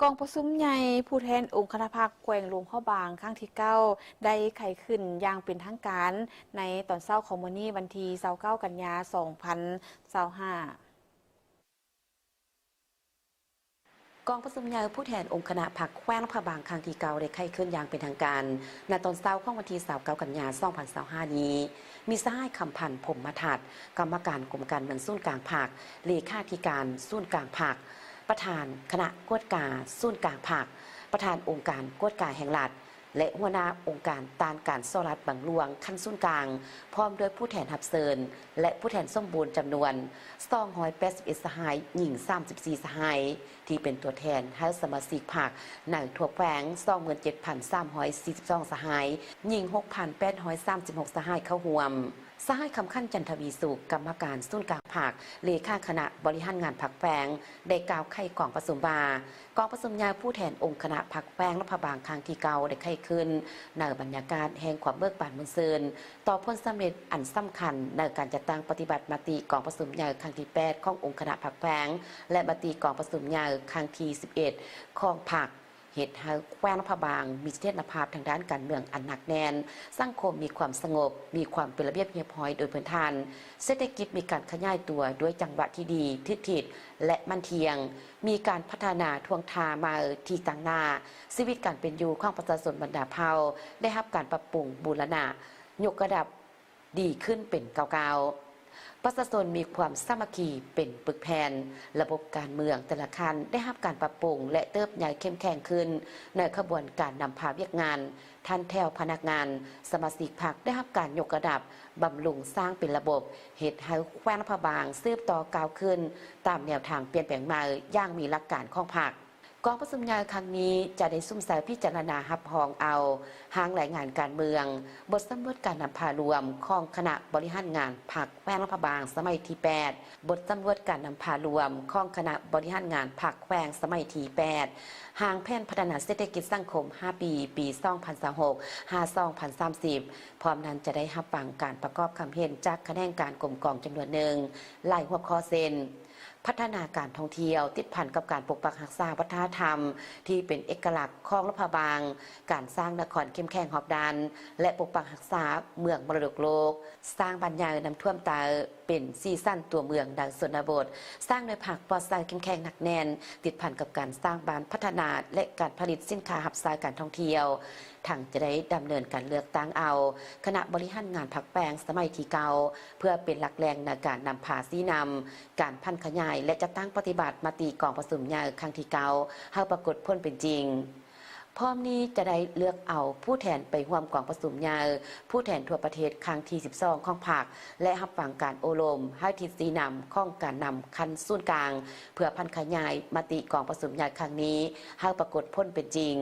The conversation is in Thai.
กองประชุมใหญ่ผู้แทนองค์คณะภาคแขวงหลวงพ่อบางครั้งที่9ได้ไขขึ้นอย่างเป็นทางการในตอนเช้าของมื้อนี้วันที่29กันยายน2025กองประชุมใหญ่ผู้แทนองค์คณะพรรคแขวงหลวงพ่อบางครั้งที่9ได้ไขขึ้นอย่างเป็นทางการในตอนเช้าของวันที่29กันยายน2025นี้มีสหายคำพันธ์พรหมทัศน์กรรมการกรมการเมืองศูนย์กลางพรรคเลขาธิการศูนย์กลางพรรคประธานคณะกวดกาศูนย์กลางพรรคประธานองค์การกวดกาแห่งรัฐและหัวหน้าองค์การต้านการโซลัดบางหลวงขั้นศูนย์กลางพร้อมด้วยผู้แทนรับเชิญและผู้แทนสมบูรณ์จำนวน281สหายหญิง34สหายที่เป็นตัวแทนให้สมาชิกพรรคในทั่วแขวง27,342สหายหญิง 6,836สหายเข้าร่วมสหายคำขั้นจันทวีสุขกรรมการศูนย์กลางพรรคเลขาคณะบริหารงานพรรคแขวงได้กล่าวไขกองประชุมกองประชุมใหญ่ผู้แทนองค์คณะพรรคแขวงหลวงพ่อบางครั้งที่9ได้ไขขึ้นในบรรยากาศแห่งความเบิกบานมุนเซินต่อผลสำเร็จอันสำคัญในการจัดตั้งปฏิบัติมติกองประชุมใหญ่ครั้งที่8ขององค์คณะพรรคแขวงและมติกองประชุมใหญ่ครั้งที่11ของพรรคเหตุให้แขวงหลวงพ่อบางมีเสถียรภาพทางด้านการเมืองอันหนักแน่นสังคมมีความสงบมีความเป็นระเบียบเรียบร้อยโดยพื้นฐานเศรษฐกิจมีการขยายตัวด้วยจังหวะที่ดีทิศถิตและมั่นเทียงมีการพัฒนาทวงทามาที่ต่างหน้าชีวิตการเป็นอยู่ของประชาชนบรรดาเผ่าได้รับการปรับปรุงบูรณะยกระดับดีขึ้นเป็นเก่าประชาชนมีความสามัคคีเป็นปึกแผ่นระบบการเมืองแต่ละขั้นได้รับการปรับปรุงและเติบใหญ่เข้มแข็งขึ้นในขบวนการนำพาเวียกงานท่านแถวพนักงานสมาชิกพรรคได้รับการยกระดับบำรุงสร้างเป็นระบบเหตุให้แขวงหลวงพ่อบางสืบต่อก้าวขึ้นตามแนวทางเปลี่ยนแปลงมาอย่างมีหลักการของพรรคกองประชุมใหญ่ครั้งนี้จะได้ซุ่มสายพิจารณาหับหองเอาหางรายงานการเมืองบทสำรวจการนำพารวมของคณะบริหารงานพรรคแขวงหลวงพ่อบางสมัยที่8บทสำรวจการนำพารวมของคณะบริหารงานพรรคแขวงสมัยที่8หางแผนพัฒนาเศรษฐกิจสังคม5ปี2026 2030พร้อมนั้นจะได้รับฟังการประกอบคำเห็นจากคณะกรรมการกรมกองจำนวนหนึ่งหลายหัวข้อเส้นพัฒนาการท่องเที่ยวติดพันกับการปกปักรักษาวัฒนธรรมที่เป็นเอกลักษณ์ของหลวงพ่อบางการสร้างนครเข้มแข็งหอบดันและปกปักรักษาเมืองมรดกโลกสร้างบรรยายน้ำท่วมตาเป็นซีซั่นตัวเมืองดังชนบทสร้างในภาคปลอดสารเข้มแข็งหนักแน่นติดพันกับการสร้างบ้านพัฒนาและการผลิตสินค้าหับสายการท่องเที่ยวทางจะได้ดำเนินการเลือกตั้งเอาคณะบริหารงานพรรคแขวงสมัยที่เก่าเพื่อเป็นหลักแรงในการนำพาชี้นำการพันขยายและจะตั้งปฏิบัติมติกองประชุมใหญ่ครั้งที่9ให้ปรากฏผลเป็นจริงพร้อมนี้จะได้เลือกเอาผู้แทนไปร่วมกองประชุมใหญ่ผู้แทนทั่วประเทศครั้งที่12ของพรรคและรับฟังการโอลมให้ทิศชี้นำของการนำคันศูนย์กลางเพื่อพันขยายมติกองประชุมใหญ่ครั้งนี้ให้ปรากฏผลเป็นจริง